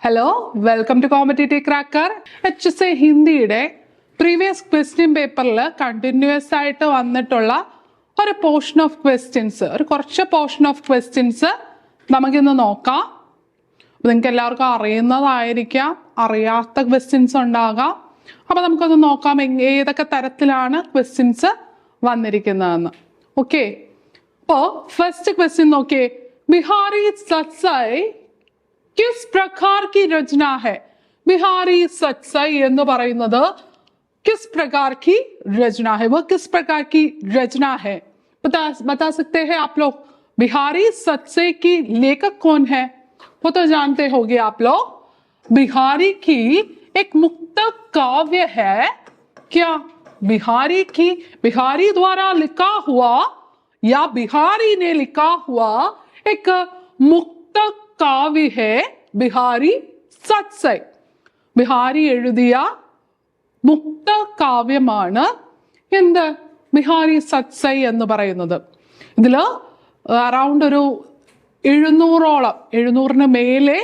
Hello, welcome to competitive cracker. HSA ഹിന്ദിയുടെ previous question പേപ്പറിൽ continuous ആയിട്ട് വന്നിട്ടുള്ള ഒരു പോർഷൻ ഓഫ് ക്വസ്റ്റ്യൻസ്, കുറച്ച് പോർഷൻ ഓഫ് ക്വസ്റ്റ്യൻസ് നമുക്കിന്ന് നോക്കാം. നിങ്ങൾക്ക് എല്ലാവർക്കും അറിയുന്നതായിരിക്കാം, അറിയാത്ത ക്വസ്റ്റ്യൻസ് ഉണ്ടാകാം. അപ്പം നമുക്കൊന്ന് നോക്കാം ഏതൊക്കെ തരത്തിലാണ് ക്വസ്റ്റ്യൻസ് വന്നിരിക്കുന്നതെന്ന്. ഓക്കെ, അപ്പോൾ ഫസ്റ്റ് ക്വസ്റ്റ്യൻ നോക്കിയേ. ബിഹാരി സത്സായ് किस प्रकार की रचना है? बिहारी सत्सई എന്ന് പറയുന്നത് किस प्रकार की रचना है? वो किस प्रकार की रचना है बता सकते हैं आप लोग? बिहारी सत्सई की लेखक कौन है? वो तो जानते होंगे आप लोग. बिहारी की एक मुक्त काव्य है क्या? बिहारी द्वारा लिखा हुआ या बिहारी ने लिखा हुआ एक मुक्त കാവ്യ ഹേ ബിഹാരി സത്സൈ. ബിഹാരി എഴുതിയ മുക്ത കാവ്യമാണ് എന്ത്? ബിഹാരി സത്സൈ എന്ന് പറയുന്നത്. ഇതില് അറൗണ്ട് ഒരു 700 മേലെ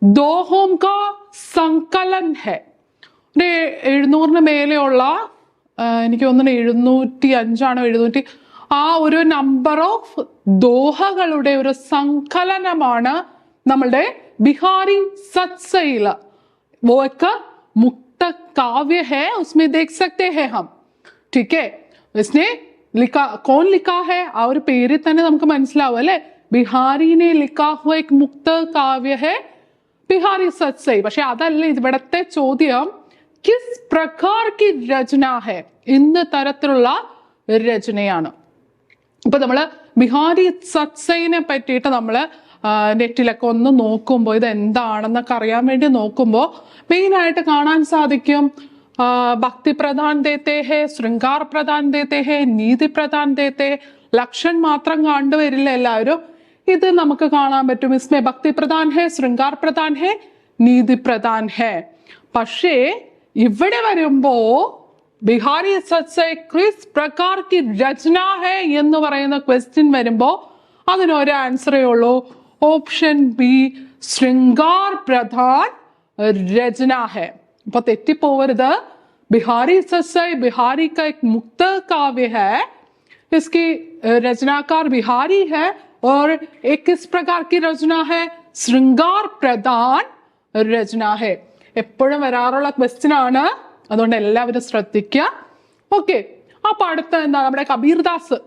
ദോഹോം കാ സങ്കലൻ ഹെ. 700 മേലെയുള്ള എനിക്ക് തോന്നുന്നു 705 ആ ഒരു നമ്പർ ഓഫ് ദോഹകളുടെ ഒരു സങ്കലനമാണ് നമ്മളുടെ ബിഹാരി സത്സൈല. वो एक मुक्त काव्य है, उसमें देख सकते हैं हम. ठीक है, इसने लिखा, कौन लिखा है? ആ ഒരു പേരിൽ തന്നെ നമുക്ക് മനസ്സിലാവും അല്ലെ. ബിഹാരിനെ ലിഖാ ഹുവ एक मुक्त काव्य है ബിഹാരി സത്സൈ. പക്ഷെ അതല്ല ഇവിടത്തെ ചോദ്യം. കിസ് പ്രകാർ കി രചന ഹെ, ഇന്ന തരത്തിലുള്ള രചനയാണ്. ഇപ്പൊ നമ്മള് ബിഹാരി സത്സൈനെ പറ്റിയിട്ട് നമ്മള് നെറ്റിലൊക്കെ ഒന്ന് നോക്കുമ്പോൾ ഇത് എന്താണെന്നൊക്കെ അറിയാൻ വേണ്ടി നോക്കുമ്പോൾ മെയിൻ ആയിട്ട് കാണാൻ സാധിക്കും ഭക്തി പ്രധാൻ ദേത്തെ ഹേ, ശൃംഗാർ പ്രധാൻ ദേത്തെ ഹേ, നീതി പ്രധാൻ ദേത്തെ. ലക്ഷൺ മാത്രം കണ്ടുവരില്ല എല്ലാവരും. ഇത് നമുക്ക് കാണാൻ പറ്റും. ഇസ്മേ ഭക്തി പ്രധാൻ ഹേ, ശൃംഗാർ പ്രധാൻ ഹേ, നീതി പ്രധാൻ ഹേ. പക്ഷേ ഇവിടെ വരുമ്പോ ബിഹാരി സത്സൈ കിസ് പ്രകാർ കി രചന ഹേ എന്ന് പറയുന്ന ക്വസ്റ്റ്യൻ വരുമ്പോ അതിനൊരു ആൻസറേ ഉള്ളൂ. ഓപ്ഷൻ ബി, ശൃംഗാർ പ്രധാൻ രചന ഹേ. അപ്പൊ തെറ്റിപ്പോവരുത്. बिहारी सत्सई बिहारी का एक मुक्त काव्य है, इसकी रचनाकार बिहारी है और एक किस प्रकार की रचना है? श्रृंगार प्रधान रचना है. എപ്പോഴും വരാറുള്ള ക്വസ്റ്റ്യൻ ആണ്, അതുകൊണ്ട് എല്ലാവരും ശ്രദ്ധിക്കുക. ഓക്കെ, അപ്പൊ അടുത്ത എന്താ? നമ്മുടെ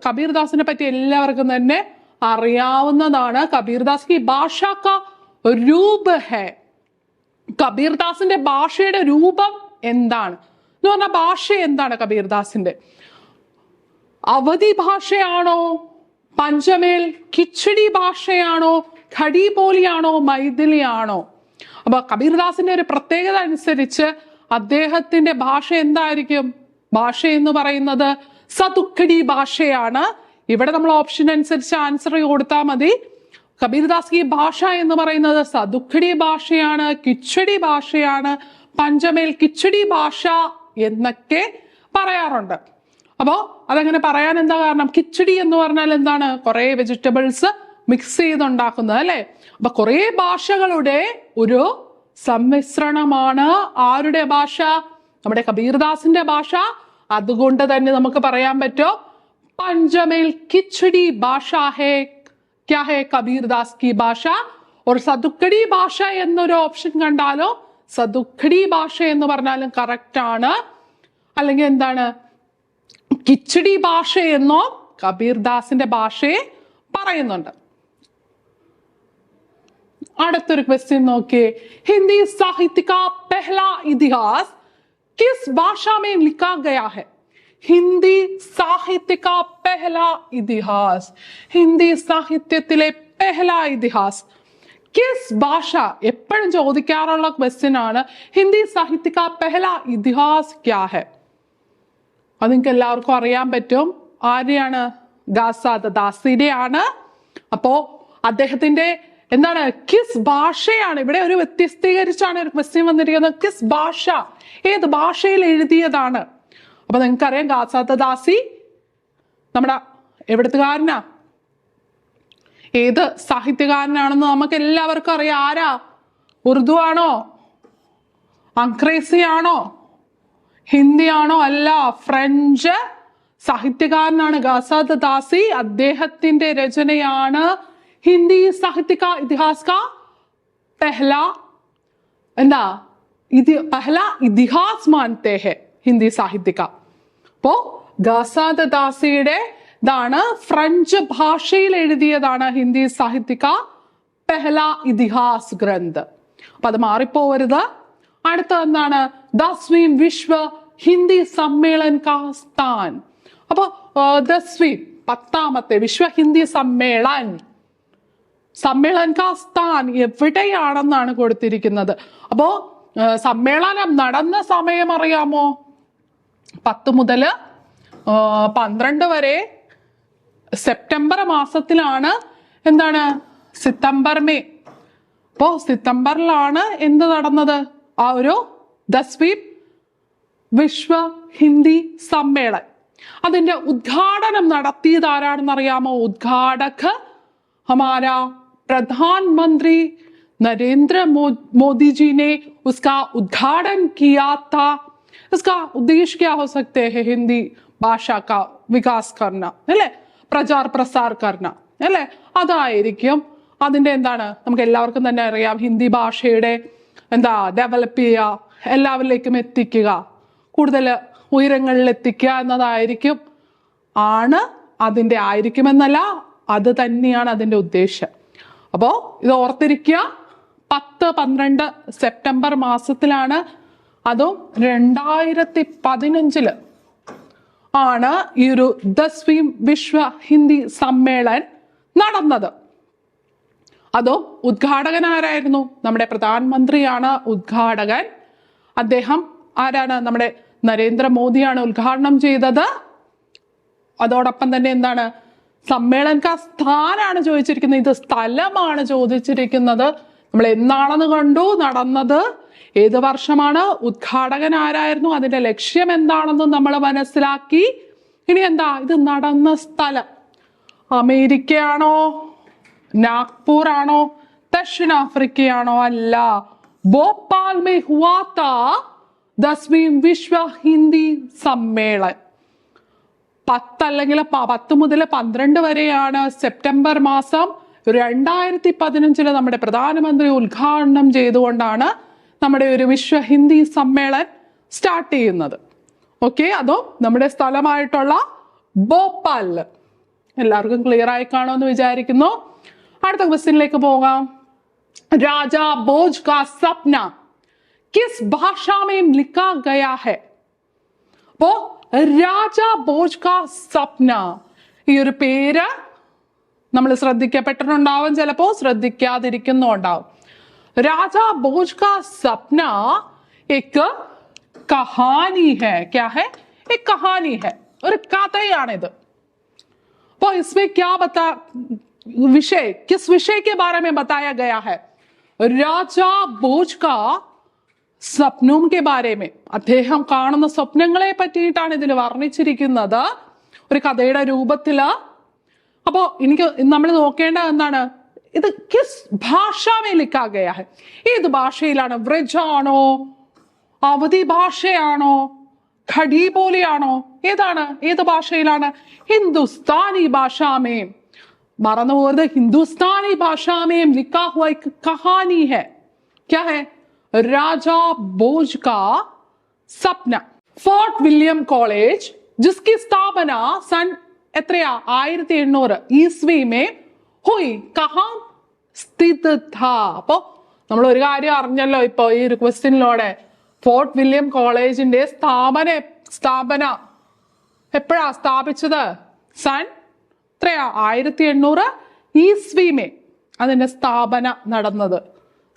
കബീർദാസിനെ പറ്റി എല്ലാവർക്കും തന്നെ അറിയാവുന്നതാണ്. കബീർദാസ് കി ഭാഷ കാ രൂപ ഹേ. കബീർദാസിന്റെ ഭാഷയുടെ രൂപം എന്താണ് എന്ന് പറഞ്ഞാൽ ഭാഷ എന്താണ് കബീർദാസിന്റെ? അവധി ഭാഷയാണോ, പഞ്ചമേൽ കിച്ചടി ഭാഷയാണോ, ഖടി ബോലിയാണോ, മൈഥിലിയാണോ? അപ്പൊ കബീർദാസിന്റെ ഒരു പ്രത്യേകത അനുസരിച്ച് അദ്ദേഹത്തിന്റെ ഭാഷ എന്തായിരിക്കും? ഭാഷ എന്ന് പറയുന്നത് സതുക്കടി ഭാഷയാണ്. ഇവിടെ നമ്മൾ ഓപ്ഷൻ അനുസരിച്ച് ആൻസർ കൊടുത്താൽ മതി. കബീർദാസ് ഈ ഭാഷ എന്ന് പറയുന്നത് സതുക്കടി ഭാഷയാണ്, കിച്ചടി ഭാഷയാണ്, പഞ്ചമേൽ കിച്ചടി ഭാഷ എന്നൊക്കെ പറയാറുണ്ട്. അപ്പോ അതങ്ങനെ പറയാൻ എന്താ കാരണം? കിച്ചടി എന്ന് പറഞ്ഞാൽ എന്താണ്? കുറെ വെജിറ്റബിൾസ് മിക്സ് ചെയ്തുണ്ടാക്കുന്നത് അല്ലെ. അപ്പൊ കുറെ ഭാഷകളുടെ ഒരു സമ്മിശ്രണമാണ് ആരുടെ ഭാഷ? നമ്മുടെ കബീർദാസിന്റെ ഭാഷ. അതുകൊണ്ട് തന്നെ നമുക്ക് പറയാൻ പറ്റും പഞ്ചമേൽ കിച്ചടി ഭാഷ ഹേ. ക്യാ ഹേ? കബീർദാസ് കി ഭാഷ. ഒരു സതുക്കടി ഭാഷ എന്നൊരു ഓപ്ഷൻ കണ്ടാലോ സതുക്കടി ഭാഷ എന്ന് പറഞ്ഞാലും കറക്റ്റ് ആണ്. അല്ലെങ്കിൽ എന്താണ്? കിച്ചടി ഭാഷ എന്നോ കബീർദാസിന്റെ ഭാഷയെ പറയുന്നുണ്ട്. അടുത്തൊരു ക്വസ്റ്റ്യൻ നോക്കിയേ. ഹിന്ദി സാഹിത്യ കാ പെഹ്ലാ ഇതിഹാസ് കിസ് ഭാഷ में लिखा गया है? ഹിന്ദി സാഹിത്യ കാ പെഹ്ലാ ഇതിഹാസ്, ഹിന്ദി സാഹിത്യത്തിലെ പെഹ്ലാ ഇതിഹാസ് കിസ് ഭാഷ? എപ്പോഴും ചോദിക്കാറുള്ള ക്വസ്റ്റ്യൻ ആണ്. ഹിന്ദി സാഹിത്യ കാ പെഹ്ലാ ഇതിഹാസ് ക്യാ ഹെ? അത് നിങ്ങൾക്ക് എല്ലാവർക്കും അറിയാൻ പറ്റും. ആരെയാണ്? ദാസിയുടെ ആണ്. അപ്പോ അദ്ദേഹത്തിന്റെ എന്താണ്? കിസ് ഭാഷയാണ്. ഇവിടെ ഒരു വ്യത്യസ്തീകരിച്ചാണ് ഒരു ക്വസ്റ്റ്യൻ വന്നിരിക്കുന്നത്. കിസ് ഭാഷ, ഏത് ഭാഷയിൽ എഴുതിയതാണ്? അപ്പൊ നിങ്ങൾക്കറിയാം ദാസി നമ്മുടെ എവിടത്തുകാരനാ? ഏത് സാഹിത്യകാരനാണെന്ന് നമുക്ക് എല്ലാവർക്കും അറിയാം. ആരാ? ഉറുദു ആണോ, അംഗ്രേസി ആണോ, ഹിന്ദി ആണോ? അല്ല, ഫ്രഞ്ച് സാഹിത്യകാരനാണ് ഗസാദ് ദാസി. അദ്ദേഹത്തിന്റെ രചനയാണ് ഹിന്ദി സാഹിത്യ കാ ഇതിഹാസ് കാ പെഹ്ല എന്താ പഹല ഇതിഹാസ് മാനത്തെ ഹെ ഹിന്ദി സാഹിത്യ കാ. അപ്പോ ഗസാദ് ദാസിയുടെ ഇതാണ്, ഫ്രഞ്ച് ഭാഷയിൽ എഴുതിയതാണ് ഹിന്ദി സാഹിത്യ കാ പെഹല ഇതിഹാസ് ഗ്രന്ഥ്. അപ്പൊ അത് മാറിപ്പോവരുത്. അടുത്ത എന്താണ്? 10वीं വിശ്വ ഹിന്ദി സമ്മേളൻ കാ സ്ഥാൻ. അപ്പൊ 10वीं 10ാമത്തെ വിശ്വ ഹിന്ദി സമ്മേളൻ കാ സ്ഥാൻ എവിടെയാണെന്നാണ് കൊടുത്തിരിക്കുന്നത്. അപ്പോ സമ്മേളനം നടന്ന സമയം അറിയാമോ? 10 മുതൽ 12 വരെ സെപ്റ്റംബർ മാസത്തിലാണ്. എന്താണ്? സിതംബർ മേ. അപ്പോ സിതംബറിലാണ് എന്ത് നടന്നത്? ആ ഒരു 10वीं വിശ്വ ഹിന്ദി സമ്മേളൻ. അതിന്റെ ഉദ്ഘാടനം നടത്തിയത് ആരാണെന്ന് അറിയാമോ? ഉദ്ഘാടക് हमारा प्रधानमंत्री नरेंद्र मोदी जी ने उसका उद्घाटन किया था. इसका उद्देश्य क्या हो सकते हैं? हिंदी ഭാഷ का विकास करना അല്ലേ, പ്രചാർ പ്രസാർ करना അല്ലേ, അതായിരിക്കും. അതിന്റെ എന്താണ്? നമുക്ക് എല്ലാവർക്കും തന്നെ അറിയാം, ഹിന്ദി ഭാഷയുടെ എന്താ ഡെവലപ്പ് ചെയ്യുക, എല്ലാവരിലേക്കും എത്തിക്കുക, കൂടുതൽ ഉയരങ്ങളിൽ എത്തിക്കുക എന്നതായിരിക്കും. അതിന്റെ ആയിരിക്കുമെന്നല്ല, അത് തന്നെയാണ് അതിന്റെ ഉദ്ദേശം. അപ്പോ ഇത് ഓർത്തിരിക്കുക. 10-12 സെപ്റ്റംബർ മാസത്തിലാണ്, അതും 2015 ആണ് ഈ ഒരു 10वीं വിശ്വ ഹിന്ദി സമ്മേളൻ നടന്നത്. അതും ഉദ്ഘാടകൻ ആരായിരുന്നു? നമ്മുടെ പ്രധാനമന്ത്രിയാണ് ഉദ്ഘാടകൻ. അദ്ദേഹം ആരാണ്? നമ്മുടെ നരേന്ദ്രമോദിയാണ് ഉദ്ഘാടനം ചെയ്തത്. അതോടൊപ്പം തന്നെ എന്താണ്? സമ്മേളൻ കാ സ്ഥാനാണ് ചോദിച്ചിരിക്കുന്നത്, ഇത് സ്ഥലമാണ് ചോദിച്ചിരിക്കുന്നത്. നമ്മൾ എന്നാണെന്ന് കണ്ടു, നടന്നത് ഏത് വർഷമാണ്, ഉദ്ഘാടകൻ ആരായിരുന്നു, അതിന്റെ ലക്ഷ്യം എന്താണെന്ന് നമ്മൾ മനസ്സിലാക്കി. ഇനി എന്താ? ഇത് നടന്ന സ്ഥലം അമേരിക്കയാണോ, നാഗ്പൂർ ആണോ, ദക്ഷിണാഫ്രിക്കയാണോ? അല്ല, ഭോപ്പാൽ മേ ഹുവാ താ 10वीं വിശ്വ ഹിന്ദി സമ്മേളൻ. 10 അല്ലെങ്കിൽ 10 മുതൽ 12 വരെയാണ് സെപ്റ്റംബർ മാസം. 2015 നമ്മുടെ പ്രധാനമന്ത്രി ഉദ്ഘാടനം ചെയ്തുകൊണ്ടാണ് നമ്മുടെ ഒരു വിശ്വ ഹിന്ദി സമ്മേളൻ സ്റ്റാർട്ട് ചെയ്യുന്നത്. ഓക്കെ, അതോ നമ്മുടെ സ്ഥലമായിട്ടുള്ള ഭോപ്പാലില്. എല്ലാവർക്കും ക്ലിയർ ആയി കാണുമെന്ന് വിചാരിക്കുന്നു. അടുത്ത ക്വസ്റ്റ്യനിലേക്ക് പോകാം. രാജാ ഭോജ് കാ സപ്ന കിസ് ഭാഷാ മേ ലിഖാ ഗയാ ഹെ? അപ്പോ രാജാ ഭോജ് കാ സപ്ന, ഈ ഒരു പേര് നമ്മൾ ശ്രദ്ധിക്കപ്പെട്ടിട്ടുണ്ടാവും, ചിലപ്പോ ശ്രദ്ധിക്കാതിരിക്കുന്നുണ്ടാവും. രാജാ ഭോജ് കാ സപ്ന एक कहानी है. क्या है? एक कहानी है, ഒരു കഥയാണിത്. അപ്പോൾ इसमें क्या बता विषय, किस विषय के बारे में बताया गया है? രാജാ ഭോജ് കാ സ്വപ്നം കെ ബാരേമേ, അദ്ദേഹം കാണുന്ന സ്വപ്നങ്ങളെ പറ്റിയിട്ടാണ് ഇതിൽ വർണ്ണിച്ചിരിക്കുന്നത്, ഒരു കഥയുടെ രൂപത്തില്. അപ്പോ നമ്മൾ നോക്കേണ്ടത് എന്താണ്? ഇത് കിസ് ഭാഷാമേ ലിഖാ ഗയാ ഹെ, ഏത് ഭാഷയിലാണ്? വ്രജാണോ, അവധി ഭാഷയാണോ, ഖടി ബോലിയാണോ? ഏതാണ്? ഏത് ഭാഷയിലാണ്? ഹിന്ദുസ്ഥാനി ഭാഷാമേ. മറന്നു പോകരുത്, ഹിന്ദുസ്ഥാനി ഭാഷാമേം ലിഖാ ഹുവാ एक कहानी है. क्या है? राजा भोज का सपना. ഫോർട്ട് വില്യം കോളേജ് जिसकी स्थापना सन എത്രയാ? 1800 ईस्वी में हुई, कहाँ स्थित था? അപ്പോ നമ്മൾ ഒരു കാര്യം അറിഞ്ഞല്ലോ ഇപ്പൊ ഈ ഒരു ക്വസ്റ്റ്യനിലൂടെ. ഫോർട്ട് വില്യം കോളേജിന്റെ സ്ഥാപന എപ്പോഴാ സ്ഥാപിച്ചത്? സൺ എത്രയാ? 1800 ईस्वी में അതിന്റെ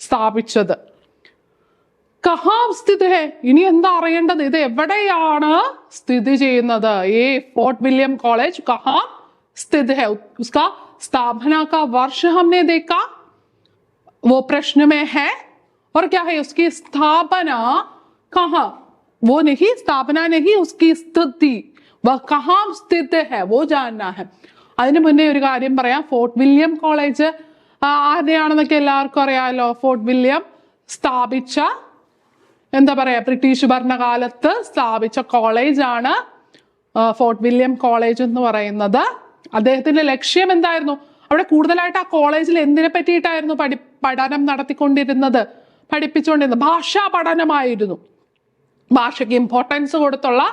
സ്ഥാപിച്ചത്. കഹാം സ്ഥിതി ഹെ? ഇനി എന്താ അറിയേണ്ടത്? ഇത് എവിടെയാണ് സ്ഥിതി ചെയ്യുന്നത്? ഈ ഫോർട്ട് വില്യം കോളേജ് കഹാം സ്ഥിതി ഹെ? उसका स्थापना का वर्ष हमने देखा, वो प्रश्न में है. और क्या है? उसकी स्थापना कहाँ? वो नहीं, स्थापना नहीं, उसकी स्थिति, वह कहाँ स्थित है, वो जानना है. അതിനു മുന്നേ ഒരു കാര്യം പറയാം. ഫോർട്ട് വില്യം കോളേജ് ആരുടെയാണെന്നൊക്കെ എല്ലാവർക്കും അറിയാമല്ലോ. ഫോർട്ട് വില്യം സ്ഥാപിച്ച എന്താ പറയാ ബ്രിട്ടീഷ് ഭരണകാലത്ത് സ്ഥാപിച്ച കോളേജാണ് ഫോർട്ട് വില്യം കോളേജ് എന്ന് പറയുന്നത്. അദ്ദേഹത്തിന്റെ ലക്ഷ്യം എന്തായിരുന്നു? അവിടെ കൂടുതലായിട്ട് ആ കോളേജിൽ എന്തിനെ പറ്റിയിട്ടായിരുന്നു പഠനം നടത്തിക്കൊണ്ടിരുന്നത്, പഠിപ്പിച്ചുകൊണ്ടിരുന്നത്? ഭാഷാ പഠനമായിരുന്നു. ഭാഷയ്ക്ക് ഇമ്പോർട്ടൻസ് കൊടുത്തുള്ള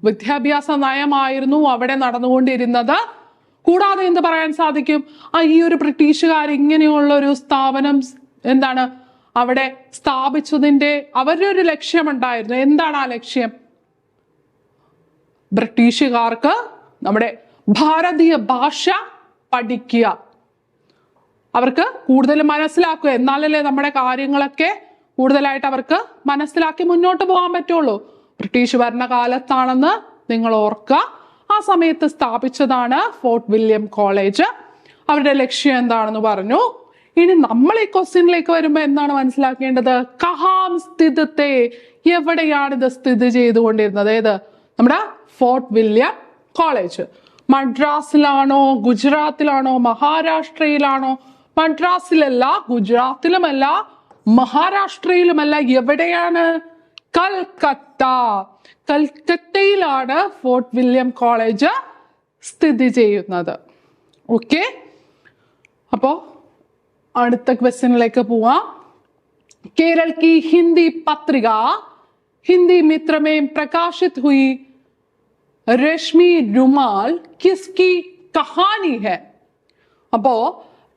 വിദ്യാഭ്യാസ നയമായിരുന്നു അവിടെ നടന്നുകൊണ്ടിരുന്നത്. കൂടാതെ എന്ത് പറയാൻ സാധിക്കും? ഈ ഒരു ബ്രിട്ടീഷുകാർ ഇങ്ങനെയുള്ള ഒരു സ്ഥാപനം എന്താണ് അവിടെ സ്ഥാപിച്ചതിന്റെ അവരുടെ ഒരു ലക്ഷ്യമുണ്ടായിരുന്നു. എന്താണ് ആ ലക്ഷ്യം? ബ്രിട്ടീഷുകാർക്ക് നമ്മുടെ ഭാരതീയ ഭാഷ പഠിക്കുക, അവർക്ക് കൂടുതൽ മനസ്സിലാക്കുക, എന്നാലല്ലേ നമ്മുടെ കാര്യങ്ങളൊക്കെ കൂടുതലായിട്ട് അവർക്ക് മനസ്സിലാക്കി മുന്നോട്ട് പോകാൻ പറ്റുള്ളൂ. ബ്രിട്ടീഷ് ഭരണകാലത്താണെന്ന് നിങ്ങൾ ഓർക്കുക. ആ സമയത്ത് സ്ഥാപിച്ചതാണ് ഫോർട്ട് വില്യം കോളേജ്. അവരുടെ ലക്ഷ്യം എന്താണെന്ന് പറഞ്ഞു. ഇനി നമ്മൾ ഈ ക്വസ്റ്റ്യനിലേക്ക് വരുമ്പോൾ എന്താണ് മനസ്സിലാക്കേണ്ടത്? കഹാം സ്ഥിതത്തെ, എവിടെയാണ് ഇത് സ്ഥിതി ചെയ്തുകൊണ്ടിരുന്നത്? ഏത്? നമ്മുടെ ഫോർട്ട് വില്യം കോളേജ് മദ്രാസിലാണോ, ഗുജറാത്തിലാണോ, മഹാരാഷ്ട്രയിലാണോ? മദ്രാസിലല്ല, ഗുജറാത്തിലുമല്ല, മഹാരാഷ്ട്രയിലുമല്ല. എവിടെയാണ്? കൽക്കത്ത. കൽക്കത്തയിലാണ് ഫോർട്ട് വില്യം കോളേജ് സ്ഥിതി ചെയ്യുന്നത്. ഓക്കെ, അപ്പോ അടുത്ത ക്വസ്റ്റ്യനിലേക്ക് പോവാം. केरल की हिंदी पत्रिका हिंदी मित्र में प्रकाशित हुई रश्मि रुमाल किसकी कहानी है? അപ്പോ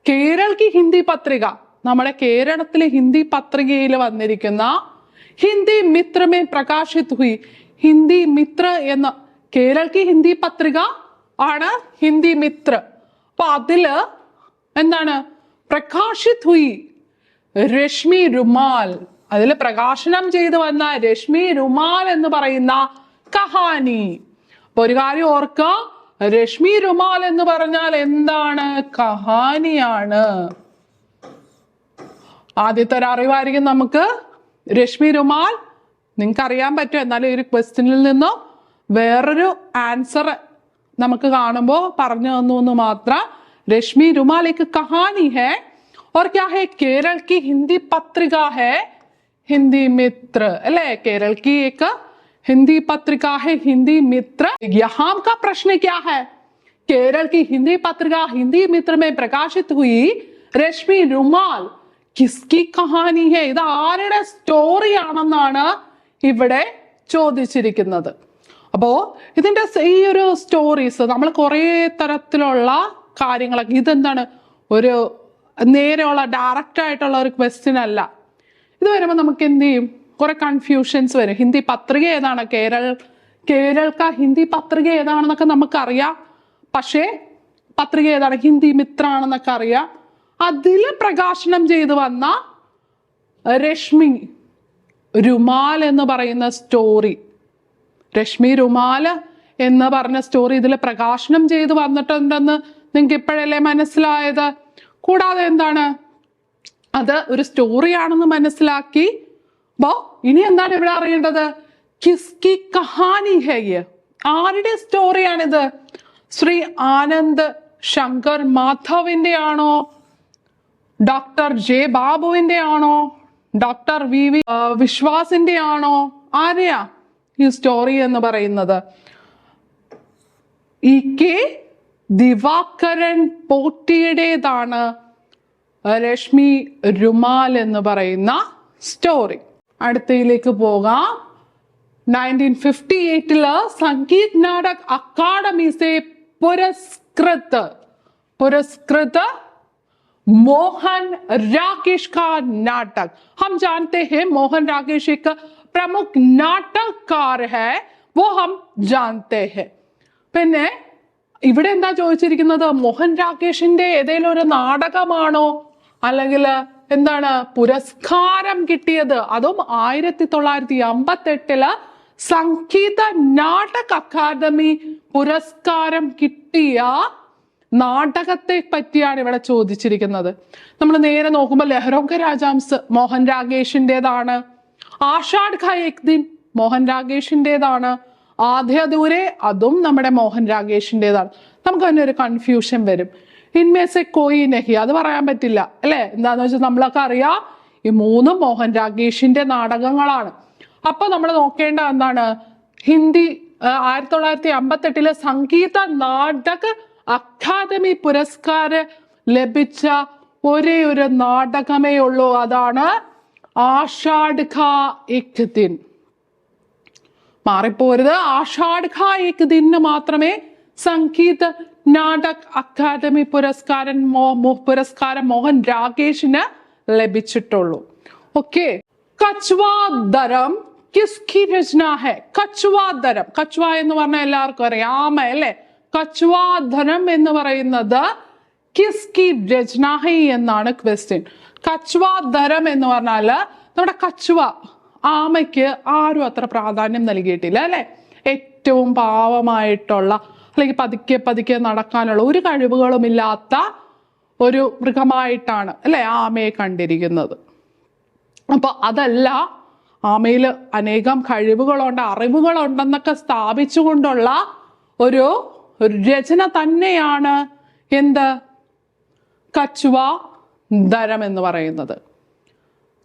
കേരൾ की हिंदी പത്രിക, നമ്മുടെ കേരളത്തിലെ ഹിന്ദി പത്രികയിൽ വന്നിരിക്കുന്ന ഹിന്ദി മിത്ര में प्रकाशित हुई, ഹിന്ദി മിത്ര എന്ന കേരൾ की हिंदी പത്രിക ആണ് ഹിന്ദി മിത്ര. അപ്പൊ അതില് എന്താണ്? പ്രകാശിത് ഹുയി രശ്മി രുമാൽ, അതിൽ പ്രകാശനം ചെയ്തു വന്ന രശ്മി രുമാൽ എന്ന് പറയുന്ന കഹാനി. അപ്പൊ ഒരു കാര്യം ഓർക്കുക, രശ്മി രുമാൽ എന്ന് പറഞ്ഞാൽ എന്താണ്? കഹാനിയാണ്. ആദ്യത്തെ ഒരു അറിവായിരിക്കും നമുക്ക് രശ്മി രുമാൽ. നിങ്ങൾക്ക് അറിയാൻ പറ്റും, എന്നാലും ഒരു ക്വസ്റ്റ്യനിൽ നിന്നും വേറൊരു ആൻസർ നമുക്ക് കാണുമ്പോൾ പറഞ്ഞു തന്നു എന്ന് മാത്രം. रश्मि रुमाल एक कहानी है और क्या है? केरल की हिंदी पत्रिका है हिंदी मित्र, अल्ले केरल की एक हिंदी पत्रिका है हिंदी मित्र. यहाँ का प्रश्न क्या है? केरल की हिंदी पत्रिका हिंदी मित्र में प्रकाशित हुई रश्मि रुमाल किसकी कहानी है? ഇത് ആരുടെ സ്റ്റോറി ആണെന്നാണ് ഇവിടെ ചോദിച്ചിരിക്കുന്നത്. അപ്പോ ഇതിന്റെ ഈ ഒരു സ്റ്റോറീസ് നമ്മൾ കുറെ തരത്തിലുള്ള കാര്യങ്ങളൊക്കെ, ഇതെന്താണ് ഒരു നേരെയുള്ള ഡയറക്റ്റ് ആയിട്ടുള്ള ഒരു ക്വസ്റ്റ്യൻ അല്ല. ഇത് വരുമ്പോൾ നമുക്ക് എന്ത് ചെയ്യും? കുറെ കൺഫ്യൂഷൻസ് വരും. ഹിന്ദി പത്രിക ഏതാണ്? കേരള ഹിന്ദി പത്രിക ഏതാണെന്നൊക്കെ നമുക്കറിയാം. പക്ഷേ പത്രിക ഏതാണ്? ഹിന്ദി മിത്ര ആണെന്നൊക്കെ അറിയാം. അതിൽ പ്രകാശനം ചെയ്തു വന്ന രശ്മി രുമാൽ എന്ന് പറയുന്ന സ്റ്റോറി, രശ്മി രുമാൽ എന്ന് പറഞ്ഞ സ്റ്റോറി ഇതിൽ പ്രകാശനം ചെയ്തു വന്നിട്ടുണ്ടെന്ന് നിങ്ങൾക്ക് ഇപ്പോഴല്ലേ മനസ്സിലായത്? കൂടാതെ എന്താണ്? അത് ഒരു സ്റ്റോറിയാണെന്ന് മനസ്സിലാക്കി. അപ്പോ ഇനി എന്താണ് ഇവിടെ അറിയേണ്ടത്? കിസ്കി കഹാനി ഹൈ, ആരുടെ സ്റ്റോറിയാണിത്? ശ്രീ ആനന്ദ് ശങ്കർ മാധവിന്റെ ആണോ? ഡോക്ടർ ജെ ബാബുവിന്റെ ആണോ? ഡോക്ടർ വി വിശ്വാസിന്റെ ആണോ? ആരെയാ ഈ സ്റ്റോറി എന്ന് പറയുന്നത്? ഇ കെ ദിവാകരൻ പോറ്റിയുടേതാണ് രശ്മി രുമാൽ എന്ന് പറയുന്ന സ്റ്റോറി. അടുത്തയിലേക്ക് പോകാം. 1958 സംഗീത് നാടക അക്കാദമി से पुरस्कृत मोहन राकेश का नाटक. हम जानते हैं मोहन राकेश एक प्रमुख नाटककार है, वो हम जानते हैं. പിന്നെ ഇവിടെ എന്താ ചോദിച്ചിരിക്കുന്നത്? മോഹൻ രാകേഷിന്റെ ഏതെങ്കിലും ഒരു നാടകമാണോ, അല്ലെങ്കിൽ എന്താണ് പുരസ്കാരം കിട്ടിയത്? അതും 1958 സംഗീത നാടക അക്കാദമി പുരസ്കാരം കിട്ടിയ നാടകത്തെ പറ്റിയാണ് ഇവിടെ ചോദിച്ചിരിക്കുന്നത്. നമ്മൾ നേരെ നോക്കുമ്പോൾ ലഹരോം കെ രാജാംസ് മോഹൻ രാകേഷിൻ്റെതാണ്, ആഷാഢ് ഖാ ഏക് ദിൻ മോഹൻ രാകേഷിൻ്റെതാണ്, ആദ്യ ദൂരെ അതും നമ്മുടെ മോഹൻ രാകേഷിൻ്റെതാണ്. നമുക്ക് തന്നെ ഒരു കൺഫ്യൂഷൻ വരും. ഇൻമേസെ കോയി നഹി, അത് പറയാൻ പറ്റില്ല അല്ലെ? എന്താന്ന് വെച്ചാൽ നമ്മളൊക്കെ അറിയാം ഈ മൂന്നും മോഹൻ രാഗേഷിന്റെ നാടകങ്ങളാണ്. അപ്പൊ നമ്മൾ നോക്കേണ്ട എന്താണ്, ഹിന്ദി 1958 സംഗീത നാടക അക്കാദമി പുരസ്കാരം ലഭിച്ച ഒരേ ഒരു നാടകമേ ഉള്ളൂ, അതാണ് ആഷാഢ് കാ ഏക് ദിൻ. മാറിപ്പോരുത്, ആഷാഢ് കാ ഏക് ദിന് മാത്രമേ സംഗീത നാടക അക്കാദമി പുരസ്കാരം മോഹൻ രാഗേഷിന് ലഭിച്ചിട്ടുള്ളൂ. ഓക്കെ, കച്ച്വാ ധരം കിസ്കി രചന ഹെ? കച്ച്വാ ധരം, കച്ച്വാ എന്ന് പറഞ്ഞാൽ എല്ലാവർക്കും അറിയാം, ആമ അല്ലെ. കച്ച്വാ ധരം എന്ന് പറയുന്നത് കിസ്കി രചന ഹെ എന്നാണ് ക്വസ്റ്റ്യൻ. കച്ച്വാ ധരം എന്ന് പറഞ്ഞാല് നമ്മുടെ കച്ച്വ ആമയ്ക്ക് ആരും അത്ര പ്രാധാന്യം നൽകിയിട്ടില്ല അല്ലെ. ഏറ്റവും പാവമായിട്ടുള്ള അല്ലെങ്കിൽ പതുക്കെ പതുക്കെ നടക്കാനുള്ള ഒരു കഴിവുകളും ഇല്ലാത്ത ഒരു മൃഗമായിട്ടാണ് അല്ലെ ആമയെ കണ്ടിരിക്കുന്നത്. അപ്പൊ അതല്ല, ആമയിൽ അനേകം കഴിവുകളുണ്ട്, അറിവുകളുണ്ടെന്നൊക്കെ സ്ഥാപിച്ചുകൊണ്ടുള്ള ഒരു രചന തന്നെയാണ് എന്ത്, കച്ച്വാ ധരം എന്ന് പറയുന്നത്.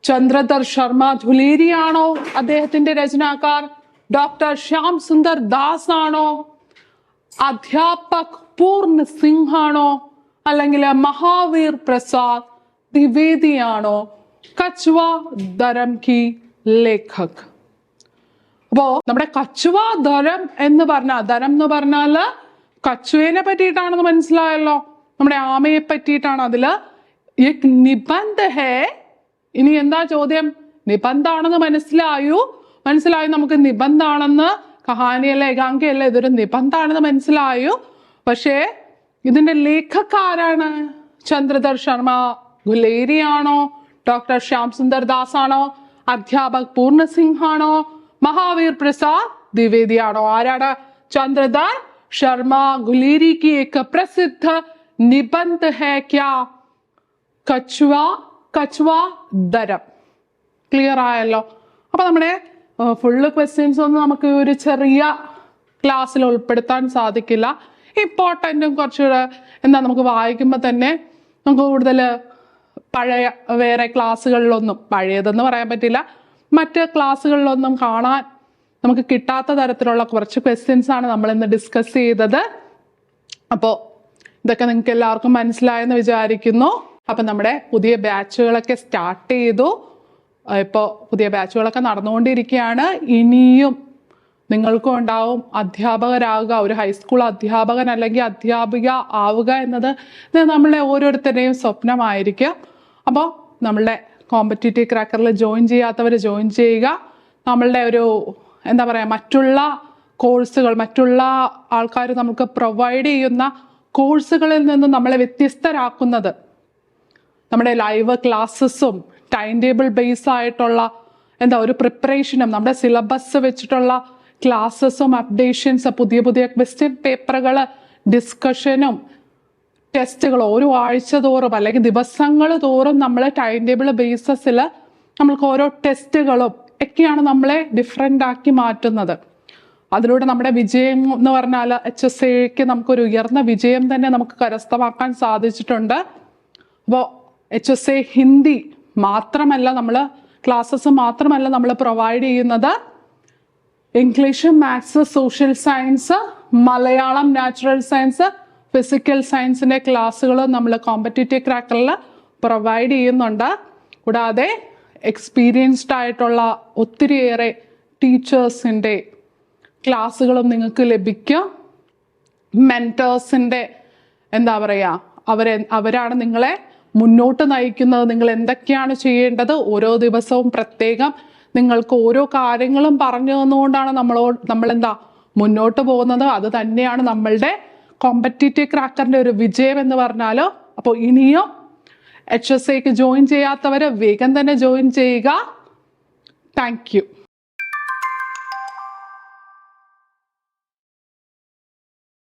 ചന്ദ്രധർ ശർമ്മ ധുലേരിയാണോ അദ്ദേഹത്തിന്റെ രചനാക്കാർ? ഡോക്ടർ ശ്യാം സുന്ദർ ദാസ് ആണോ? അധ്യാപക് പൂർണ്ണ സിംഗ് ആണോ? അല്ലെങ്കിൽ മഹാവീർ പ്രസാദ് ദ്വിവേദിയാണോ കച്ച്വാ ധരം കി ലേഖക്? അപ്പോ നമ്മുടെ കച്ച്വാ ധരം എന്ന് പറഞ്ഞാല് കച്ച്വേനെ പറ്റിയിട്ടാണെന്ന് മനസ്സിലായല്ലോ, നമ്മുടെ ആമയെ പറ്റിയിട്ടാണ്. അതില് ഏക് നിബന്ധ ഹേ. ഇനി എന്താ ചോദ്യം? നിബന്ധാണെന്ന് മനസ്സിലായി, നമുക്ക് നിബന്ധാണെന്ന്, കഹാനിയല്ല ഏകാംഗയല്ല, ഇതൊരു നിബന്ധാണെന്ന് മനസ്സിലായി. പക്ഷേ ഇതിന്റെ ലേഖക് ആരാണ്? ചന്ദ്രധർ ശർമ്മ ധുലേരി ആണോ? ഡോക്ടർ ശ്യാം സുന്ദർ ദാസ് ആണോ? അധ്യാപക് പൂർണ്ണ സിംഗ് ആണോ? മഹാവീർ പ്രസാദ് ദ്വിവേദി ആണോ? ആരാണ്? ചന്ദ്രധർ ശർമ്മ ധുലേരി की एक प्रसिद्ध निबंध है क्या? കച്ച്വാ ധരം. ക്ലിയർ ആയല്ലോ? അപ്പൊ നമ്മുടെ ഫുള്ള് ക്വസ്റ്റ്യൻസ് ഒന്നും നമുക്ക് ഒരു ചെറിയ ക്ലാസ്സിൽ ഉൾപ്പെടുത്താൻ സാധിക്കില്ല. ഇമ്പോർട്ടൻറ്റും കുറച്ചുകൂടെ നമുക്ക് വായിക്കുമ്പോൾ തന്നെ നമുക്ക് കൂടുതൽ പഴയ വേറെ ക്ലാസ്സുകളിലൊന്നും, പഴയതെന്ന് പറയാൻ പറ്റില്ല, മറ്റ് ക്ലാസ്സുകളിലൊന്നും കാണാൻ നമുക്ക് കിട്ടാത്ത തരത്തിലുള്ള കുറച്ച് ക്വസ്റ്റ്യൻസ് ആണ് നമ്മൾ ഇന്ന് ഡിസ്കസ് ചെയ്തത്. അപ്പോൾ ഇതൊക്കെ നിങ്ങൾക്ക് എല്ലാവർക്കും മനസ്സിലായെന്ന് വിചാരിക്കുന്നു. അപ്പം നമ്മുടെ പുതിയ ബാച്ചുകളൊക്കെ സ്റ്റാർട്ട് ചെയ്തു. ഇപ്പോൾ പുതിയ ബാച്ചുകളൊക്കെ നടന്നുകൊണ്ടിരിക്കുകയാണ്. ഇനിയും നിങ്ങൾക്കും ഉണ്ടാവും അധ്യാപകരാകുക, ഒരു ഹൈസ്കൂൾ അധ്യാപകൻ അല്ലെങ്കിൽ അധ്യാപിക ആവുക എന്നത് നമ്മളെ ഓരോരുത്തരുടെയും സ്വപ്നമായിരിക്കും. അപ്പോൾ നമ്മളുടെ കോമ്പറ്റീറ്റീവ് ക്രാക്കറിൽ ജോയിൻ ചെയ്യാത്തവർ ജോയിൻ ചെയ്യുക. നമ്മളുടെ ഒരു മറ്റുള്ള കോഴ്സുകൾ, മറ്റുള്ള ആൾക്കാർ നമുക്ക് പ്രൊവൈഡ് ചെയ്യുന്ന കോഴ്സുകളിൽ നിന്ന് നമ്മളെ വ്യത്യസ്തരാക്കുന്നത് നമ്മുടെ ലൈവ് ക്ലാസ്സസും ടൈം ടേബിൾ ബേസ് ആയിട്ടുള്ള ഒരു പ്രിപ്പറേഷനും, നമ്മുടെ സിലബസ് വെച്ചിട്ടുള്ള ക്ലാസ്സസും അപ്ഡേഷൻസ്, പുതിയ പുതിയ ക്വസ്റ്റ്യൻ പേപ്പറുകൾ, ഡിസ്കഷനും ടെസ്റ്റുകൾ ഓരോ ആഴ്ച തോറും അല്ലെങ്കിൽ ദിവസങ്ങൾ തോറും നമ്മൾ ടൈം ടേബിൾ ബേസസിൽ നമ്മൾക്ക് ഓരോ ടെസ്റ്റുകളും ഒക്കെയാണ് നമ്മളെ ഡിഫറെൻ്റ് ആക്കി മാറ്റുന്നത്. അതിലൂടെ നമ്മുടെ വിജയം എന്ന് പറഞ്ഞാൽ HSAക്ക് നമുക്കൊരു ഉയർന്ന വിജയം തന്നെ നമുക്ക് കരസ്ഥമാക്കാൻ സാധിച്ചിട്ടുണ്ട്. അപ്പോൾ HSA ഹിന്ദി മാത്രമല്ല നമ്മൾ ക്ലാസ്സസ് മാത്രമല്ല നമ്മൾ പ്രൊവൈഡ് ചെയ്യുന്നത്, English, maths, social science, Malayalam, natural science, physical സയൻസിൻ്റെ ക്ലാസ്സുകൾ നമ്മൾ കോമ്പറ്റീറ്റീവ് ക്രാക്കറിൽ പ്രൊവൈഡ് ചെയ്യുന്നുണ്ട്. കൂടാതെ എക്സ്പീരിയൻസ്ഡ് ആയിട്ടുള്ള ഒത്തിരിയേറെ ടീച്ചേഴ്സിൻ്റെ ക്ലാസ്സുകളും നിങ്ങൾക്ക് ലഭിക്കും. മെൻറ്റേഴ്സിൻ്റെ അവരാണ് നിങ്ങളെ മുന്നോട്ട് നയിക്കുന്നത്. നിങ്ങൾ എന്തൊക്കെയാണ് ചെയ്യേണ്ടത്, ഓരോ ദിവസവും പ്രത്യേകം നിങ്ങൾക്ക് ഓരോ കാര്യങ്ങളും പറഞ്ഞു തന്നുകൊണ്ടാണ് നമ്മൾ മുന്നോട്ട് പോകുന്നത്. അത് തന്നെയാണ് നമ്മളുടെ കോമ്പറ്റീറ്റീവ് ക്രാക്കറിൻ്റെ ഒരു വിജയം എന്ന് പറഞ്ഞാലോ. അപ്പോൾ ഇനിയും HSAക്ക് ജോയിൻ ചെയ്യാത്തവർ വേഗം തന്നെ ജോയിൻ ചെയ്യുക. Thank you.